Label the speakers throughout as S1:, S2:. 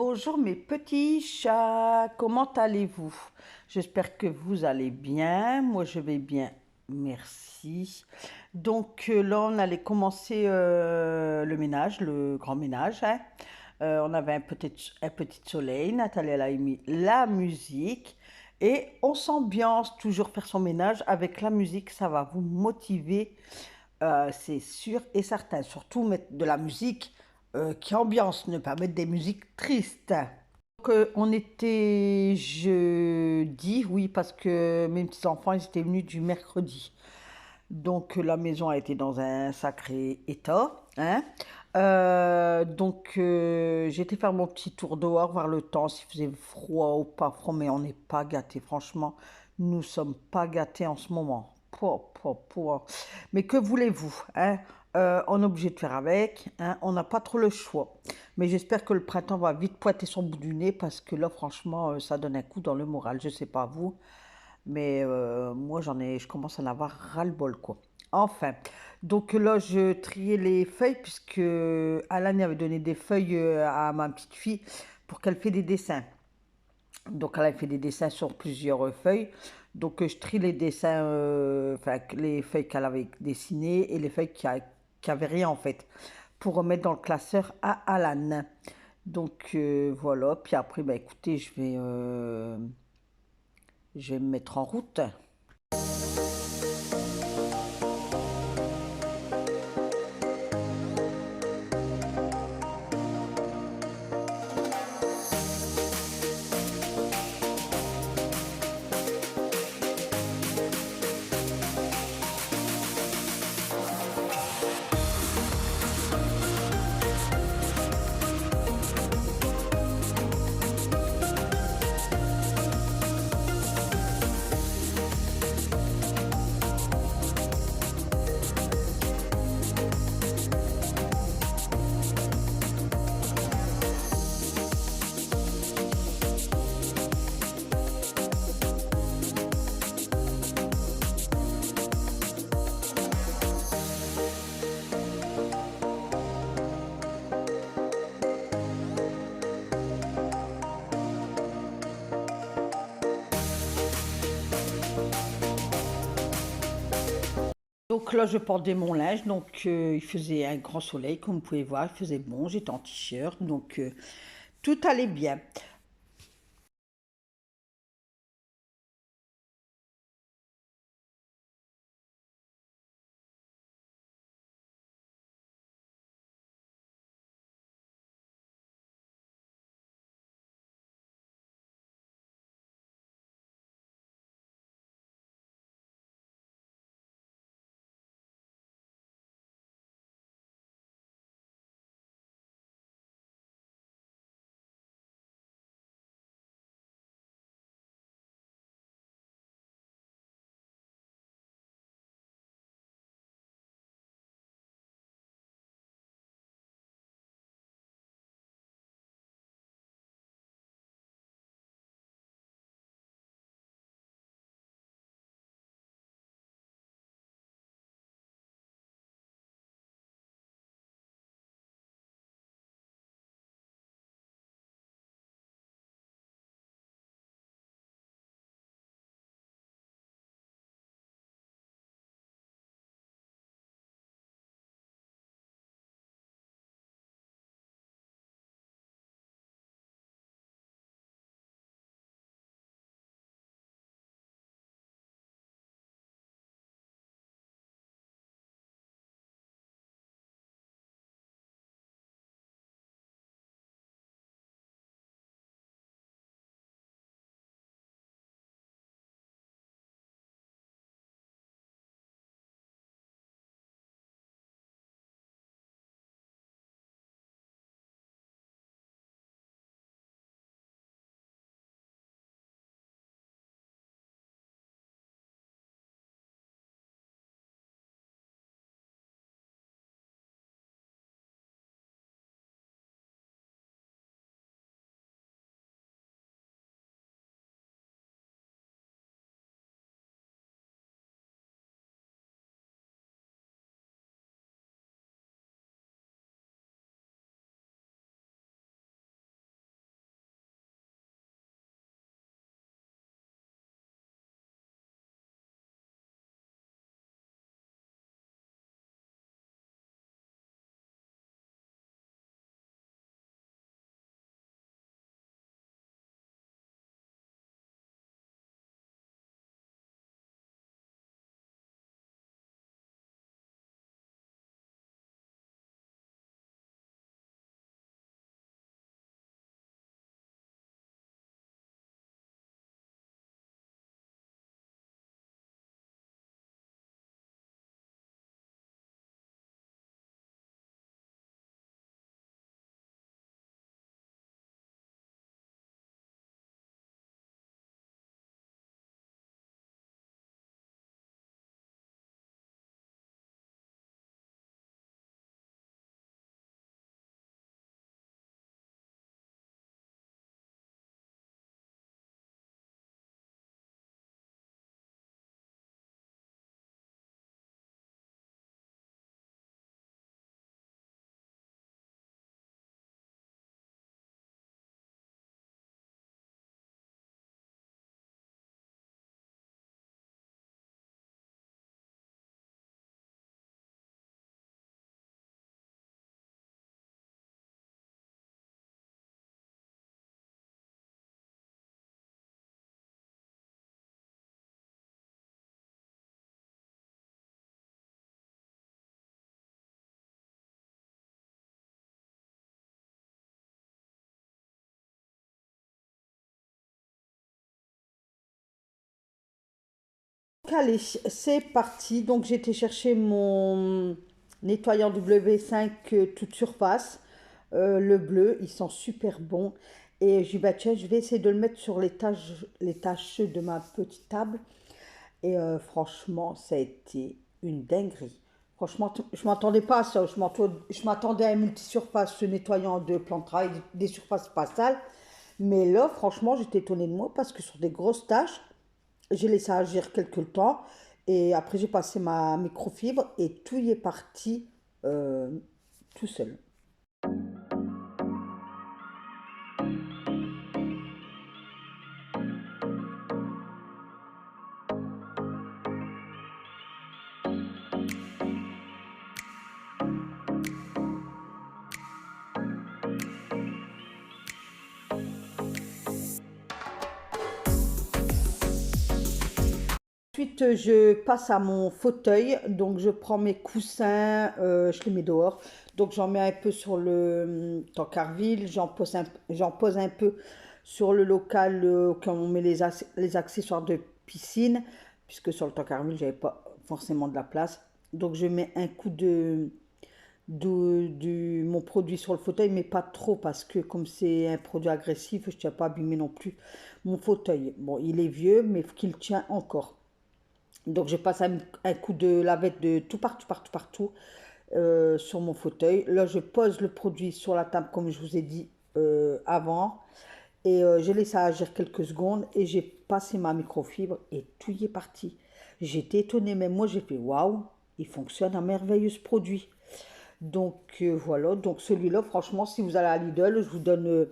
S1: Bonjour mes petits chats, comment allez-vous? J'espère que vous allez bien, moi je vais bien, merci. Donc là on allait commencer le ménage, le grand ménage, hein. On avait un petit soleil, Nathalie elle a mis la musique et on s'ambiance, toujours faire son ménage avec la musique, ça va vous motiver, c'est sûr et certain. Surtout mettre de la musique qui ambiance, ne pas mettre des musiques tristes. Donc, on était jeudi, oui, parce que mes petits-enfants, ils étaient venus du mercredi. Donc, la maison a été dans un sacré état, hein. J'ai été faire mon petit tour dehors, voir le temps, s'il faisait froid ou pas froid, mais on n'est pas gâtés, franchement. Nous sommes pas gâtés en ce moment. Pouah, pouah, pouah. Mais que voulez-vous, hein? On est obligé de faire avec, hein? On n'a pas trop le choix. Mais j'espère que le printemps va vite pointer son bout du nez parce que là, franchement, ça donne un coup dans le moral. Je sais pas vous, mais moi, je commence à en avoir ras-le-bol, quoi. Enfin, donc là, je triais les feuilles puisque Alan avait donné des feuilles à ma petite fille pour qu'elle fait des dessins. Donc, elle a fait des dessins sur plusieurs feuilles. Donc, je trie les dessins, enfin, les feuilles qu'elle avait dessinées et les feuilles qui avaient rien, en fait, pour remettre dans le classeur à Alan. Donc, voilà. Puis après, bah, écoutez, je vais me mettre en route. Donc là, je portais mon linge, donc il faisait un grand soleil, comme vous pouvez voir, il faisait bon, j'étais en t-shirt, donc tout allait bien. Donc allez, c'est parti. Donc j'ai été chercher mon nettoyant W5 toute surface, le bleu, il sent super bon. Et je dis bah tiens, je vais essayer de le mettre sur les tâches de ma petite table. Et franchement, ça a été une dinguerie. Franchement, je m'attendais pas à ça. Je m'attendais à un multisurface ce nettoyant de plan de travail, des surfaces pas sales. Mais là, franchement, j'étais étonnée de moi parce que sur des grosses tâches, j'ai laissé agir quelques temps. Et après, j'ai passé ma microfibre et tout y est parti euh, tout seul. Ensuite, je passe à mon fauteuil. Donc, je prends mes coussins, je les mets dehors. Donc, j'en mets un peu sur le tankerville. J'en pose un peu sur le local quand on met les accessoires de piscine. Puisque sur le tankerville, j'avais pas forcément de la place. Donc, je mets un coup de mon produit sur le fauteuil, mais pas trop parce que comme c'est un produit agressif, je ne tiens pas à abîmer non plus mon fauteuil. Bon, il est vieux, mais qu'il tient encore. Donc je passe un coup de lavette de tout partout, partout, partout sur mon fauteuil. Là, je pose le produit sur la table comme je vous ai dit avant. Et j'ai laissé agir quelques secondes et j'ai passé ma microfibre et tout y est parti. J'étais étonnée, même moi j'ai fait waouh, il fonctionne à merveilleux ce produit. Donc voilà, donc celui-là, franchement, si vous allez à Lidl, je vous donne, vous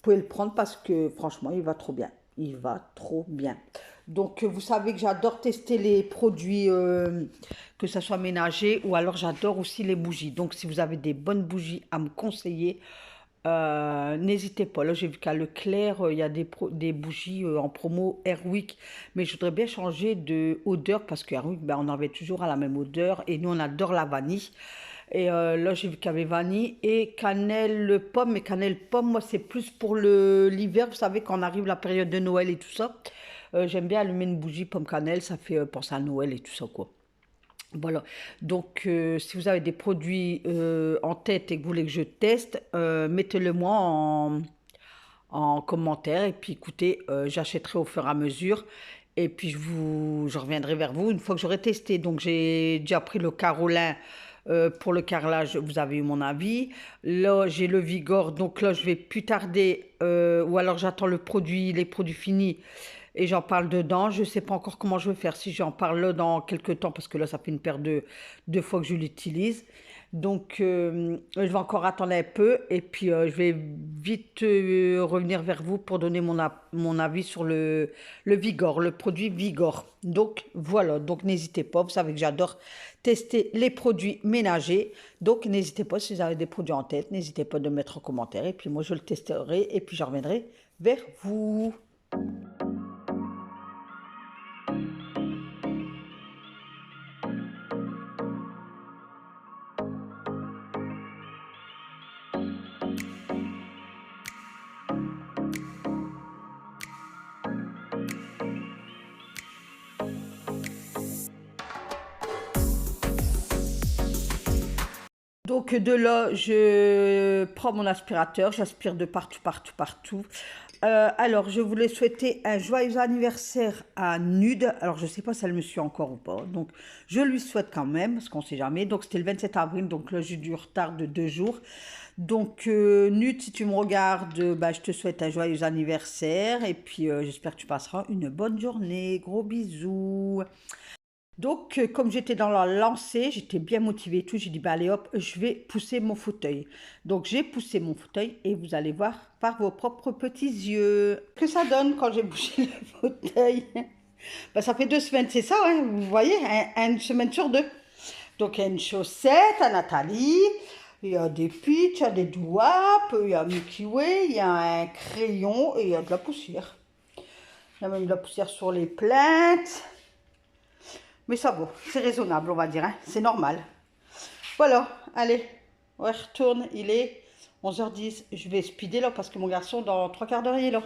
S1: pouvez le prendre parce que franchement, il va trop bien. Il va trop bien. Donc, vous savez que j'adore tester les produits, que ce soit ménager ou alors j'adore aussi les bougies. Donc, si vous avez des bonnes bougies à me conseiller, n'hésitez pas. Là, j'ai vu qu'à Leclerc, il y a des bougies en promo Airwick. Mais je voudrais bien changer de odeur parce que Airwick, ben, on avait toujours à la même odeur. Et nous, on adore la vanille. Et là, j'ai vu qu'il y avait vanille et cannelle pomme. Mais cannelle pomme, moi, c'est plus pour l'hiver. Vous savez, quand on arrive la période de Noël et tout ça. J'aime bien allumer une bougie pomme cannelle. Ça fait penser à Noël et tout ça, quoi. Voilà. Donc, si vous avez des produits en tête et que vous voulez que je teste, mettez-le moi en commentaire. Et puis, écoutez, j'achèterai au fur et à mesure. Et puis, je reviendrai vers vous une fois que j'aurai testé. Donc, j'ai déjà pris le Carolin pour le carrelage. Vous avez eu mon avis. Là, j'ai le Vigor. Donc là, je vais plus tarder. Ou alors, j'attends les produits finis. Et j'en parle dedans. Je ne sais pas encore comment je vais faire. Si j'en parle là dans quelques temps. Parce que là, ça fait une paire de fois que je l'utilise. Donc, je vais encore attendre un peu et puis je vais vite revenir vers vous pour donner mon avis sur le Vigor, le produit Vigor. Donc, voilà. Donc, n'hésitez pas. Vous savez que j'adore tester les produits ménagers. Donc, n'hésitez pas si vous avez des produits en tête. N'hésitez pas de mettre en commentaire. Et puis, moi, je le testerai et puis je reviendrai vers vous. Donc de là, je prends mon aspirateur, j'aspire de partout, partout, partout. Alors, je voulais souhaiter un joyeux anniversaire à Nude. Alors, je ne sais pas si elle me suit encore ou pas. Donc, je lui souhaite quand même, parce qu'on ne sait jamais. Donc, c'était le 27 avril, donc là, j'ai du retard de 2 jours. Donc, Nude, si tu me regardes, bah, je te souhaite un joyeux anniversaire. Et puis, j'espère que tu passeras une bonne journée. Gros bisous. Donc, comme j'étais dans la lancée, j'étais bien motivée et tout, j'ai dit, bah allez hop, je vais pousser mon fauteuil. Donc, j'ai poussé mon fauteuil et vous allez voir par vos propres petits yeux. Que ça donne quand j'ai bougé le fauteuil? Bah, ça fait 2 semaines, c'est ça, hein, vous voyez, une semaine sur deux. Donc, il y a une chaussette à Nathalie, il y a des pitchs, il y a des douaps, il y a Mickey Way, il y a un crayon et il y a de la poussière. Il y a même de la poussière sur les plaintes. Mais ça va, c'est raisonnable, on va dire, hein, c'est normal. Voilà, allez, on retourne, il est 11h10. Je vais speeder là parce que mon garçon, dans 3 quarts d'heure, il est là.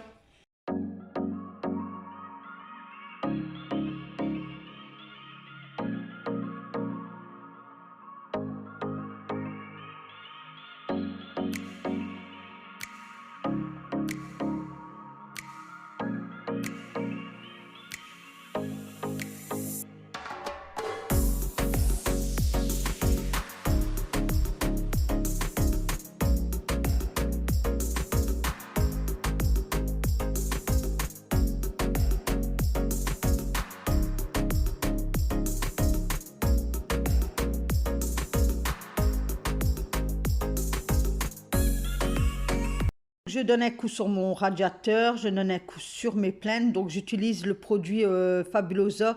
S1: Je donne un coup sur mon radiateur, je donne un coup sur mes plaines. Donc j'utilise le produit Fabulosa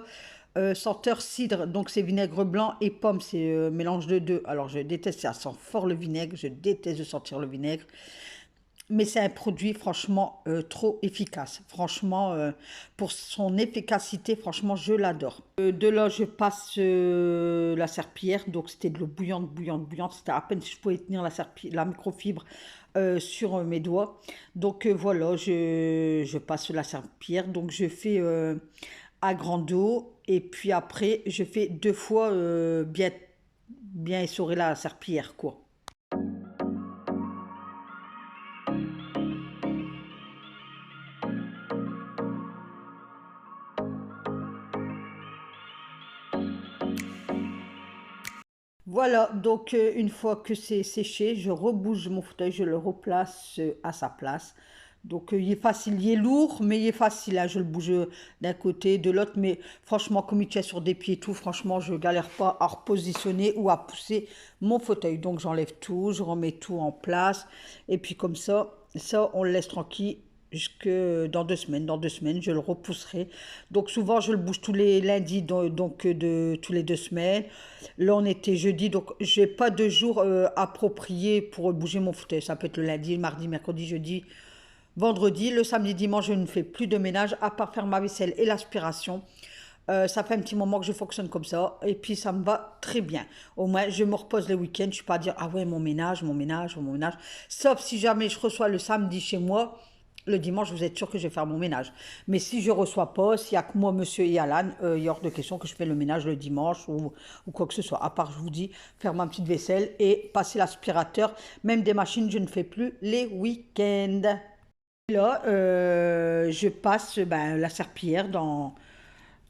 S1: senteur cidre. Donc c'est vinaigre blanc et pomme, c'est mélange de deux. Alors je déteste, ça sent fort le vinaigre, je déteste de sentir le vinaigre. Mais c'est un produit franchement trop efficace. Franchement, pour son efficacité, franchement, je l'adore. De là, je passe la serpillière. Donc, c'était de l'eau bouillante, bouillante, bouillante. C'était à peine si je pouvais tenir la microfibre sur mes doigts. Donc, voilà, je passe la serpillière. Donc, je fais à grande eau. Et puis après, je fais 2 fois bien essorer la serpillière, quoi. Voilà, donc une fois que c'est séché, je rebouge mon fauteuil, je le replace à sa place. Donc il est facile, il est lourd, mais il est facile, hein. Je le bouge d'un côté, de l'autre, mais franchement, comme il tient sur des pieds et tout, franchement, je galère pas à repositionner ou à pousser mon fauteuil. Donc j'enlève tout, je remets tout en place, et puis comme ça, on le laisse tranquille jusque dans 2 semaines. Dans 2 semaines, je le repousserai. Donc souvent, je le bouge tous les lundis, donc de tous les 2 semaines. Là, on était jeudi, donc j'ai pas de jour approprié pour bouger mon fauteuil. Ça peut être le lundi, le mardi, mercredi, jeudi, vendredi. Le samedi, dimanche, je ne fais plus de ménage, à part faire ma vaisselle et l'aspiration. Ça fait un petit moment que je fonctionne comme ça et puis ça me va très bien. Au moins, je me repose le week-end. Je ne suis pas à dire, ah ouais, mon ménage, mon ménage, mon ménage. Sauf si jamais je reçois le samedi chez moi, le dimanche, vous êtes sûr que je vais faire mon ménage. Mais si je ne reçois pas, s'il n'y a que moi, monsieur et Alan, il y a hors de question que je fais le ménage le dimanche ou quoi que ce soit. À part, je vous dis, faire ma petite vaisselle et passer l'aspirateur. Même des machines, je ne fais plus les week-ends. Là, je passe la serpillière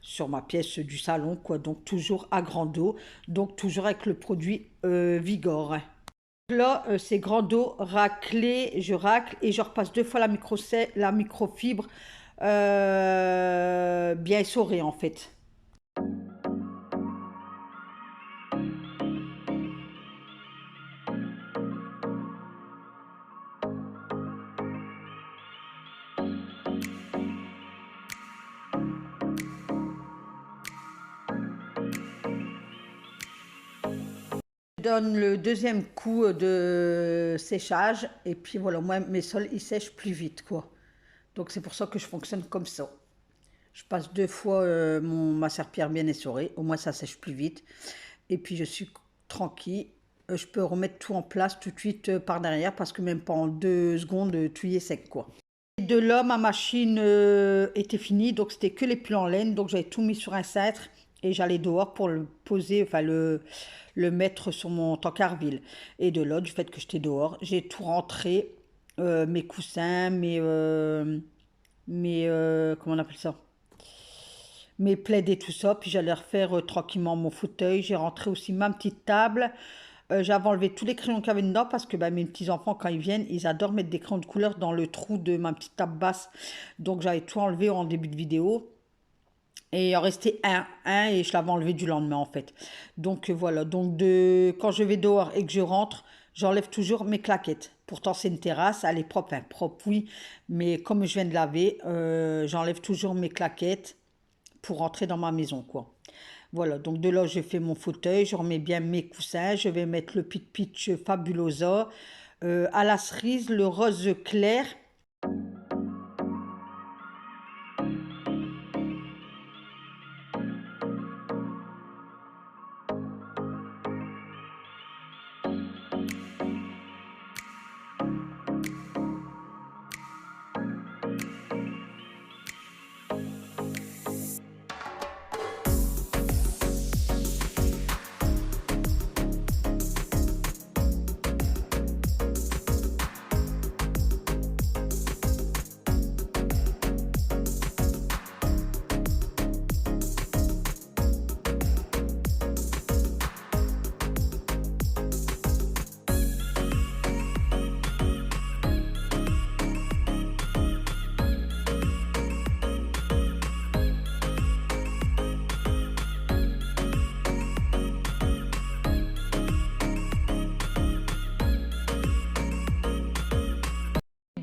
S1: sur ma pièce du salon, quoi. Donc, toujours à grande eau. Donc, toujours avec le produit Vigor. Là, c'est grande eau, raclée, je racle et je repasse 2 fois la microfibre bien essorée, en fait. Donne le deuxième coup de séchage et puis voilà, moi mes sols ils sèchent plus vite, quoi. Donc c'est pour ça que je fonctionne comme ça. Je passe 2 fois ma serpillière bien essorée, au moins ça sèche plus vite et puis je suis tranquille. Je peux remettre tout en place tout de suite par derrière parce que même pas en 2 secondes tout y est sec, quoi. De là, ma machine était finie, donc c'était que les plis en laine, donc j'avais tout mis sur un cintre et j'allais dehors pour le poser, enfin le mettre sur mon tankerville. Et de là, du fait que j'étais dehors, j'ai tout rentré, mes coussins, comment on appelle ça? Mes plaids et tout ça, puis j'allais refaire tranquillement mon fauteuil. J'ai rentré aussi ma petite table. J'avais enlevé tous les crayons qu'il y avait dedans parce que mes petits-enfants, quand ils viennent, ils adorent mettre des crayons de couleur dans le trou de ma petite table basse. Donc j'avais tout enlevé en début de vidéo. Et il en restait un et je l'avais enlevé du lendemain en fait. Donc voilà, donc quand je vais dehors et que je rentre, j'enlève toujours mes claquettes. Pourtant c'est une terrasse, elle est propre, enfin propre oui, mais comme je viens de laver, j'enlève toujours mes claquettes pour rentrer dans ma maison, quoi. Voilà, donc de là, je fais mon fauteuil, je remets bien mes coussins, je vais mettre le Pitch Fabulosa, à la cerise, le rose clair.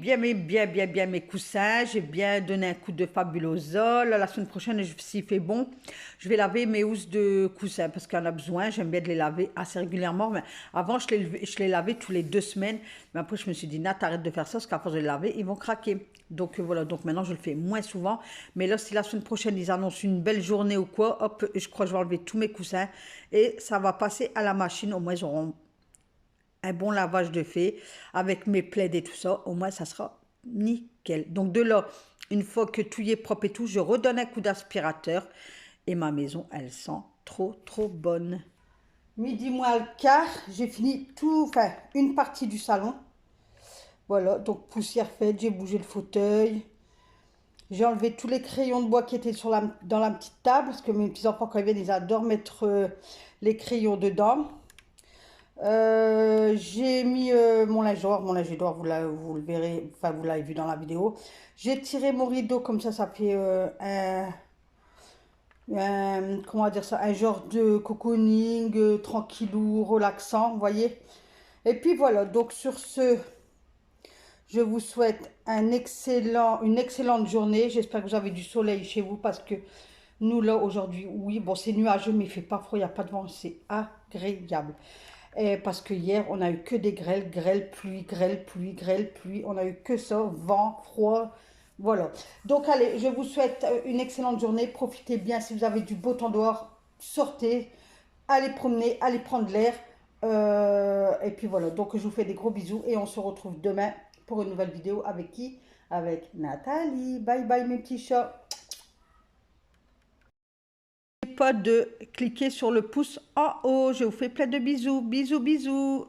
S1: bien, mais bien mes coussins. J'ai bien donné un coup de Fabulosol. La semaine prochaine, s'il fait bon, je vais laver mes housses de coussins parce qu'on a besoin. J'aime bien de les laver assez régulièrement. Mais avant, je les lavais tous les 2 semaines. Mais après, je me suis dit, Nat, arrête de faire ça parce qu'à force de les laver, ils vont craquer. Donc voilà, donc maintenant, je le fais moins souvent. Mais là, si la semaine prochaine, ils annoncent une belle journée ou quoi, hop, je crois que je vais enlever tous mes coussins et ça va passer à la machine. Au moins, ils auront un bon lavage de fait avec mes plaids et tout ça, au moins ça sera nickel. Donc de là, une fois que tout y est propre et tout, je redonne un coup d'aspirateur et ma maison, elle sent trop bonne. Midi moins le quart, j'ai fini tout, enfin une partie du salon. Voilà, donc poussière faite, j'ai bougé le fauteuil. J'ai enlevé tous les crayons de bois qui étaient dans la petite table, parce que mes petits-enfants, quand ils viennent, ils adorent mettre les crayons dedans. J'ai mis mon linge d'or, vous le verrez, enfin vous l'avez vu dans la vidéo. J'ai tiré mon rideau comme ça fait comment dire ça, un genre de cocooning tranquillou, relaxant, vous voyez. Et puis voilà, donc sur ce, je vous souhaite une excellente journée. J'espère que vous avez du soleil chez vous parce que nous là aujourd'hui, oui, bon c'est nuageux mais il fait pas froid, il n'y a pas de vent, c'est agréable. Et parce que hier, on a eu que des grêles, grêle, pluie. On a eu que ça, vent, froid. Voilà. Donc allez, je vous souhaite une excellente journée. Profitez bien si vous avez du beau temps dehors. Sortez, allez promener, allez prendre l'air. Et puis voilà. Donc je vous fais des gros bisous et on se retrouve demain pour une nouvelle vidéo avec qui? Avec Nathalie. Bye bye mes petits chats. Pas de cliquer sur le pouce en haut. Je vous fais plein de bisous. Bisous, bisous.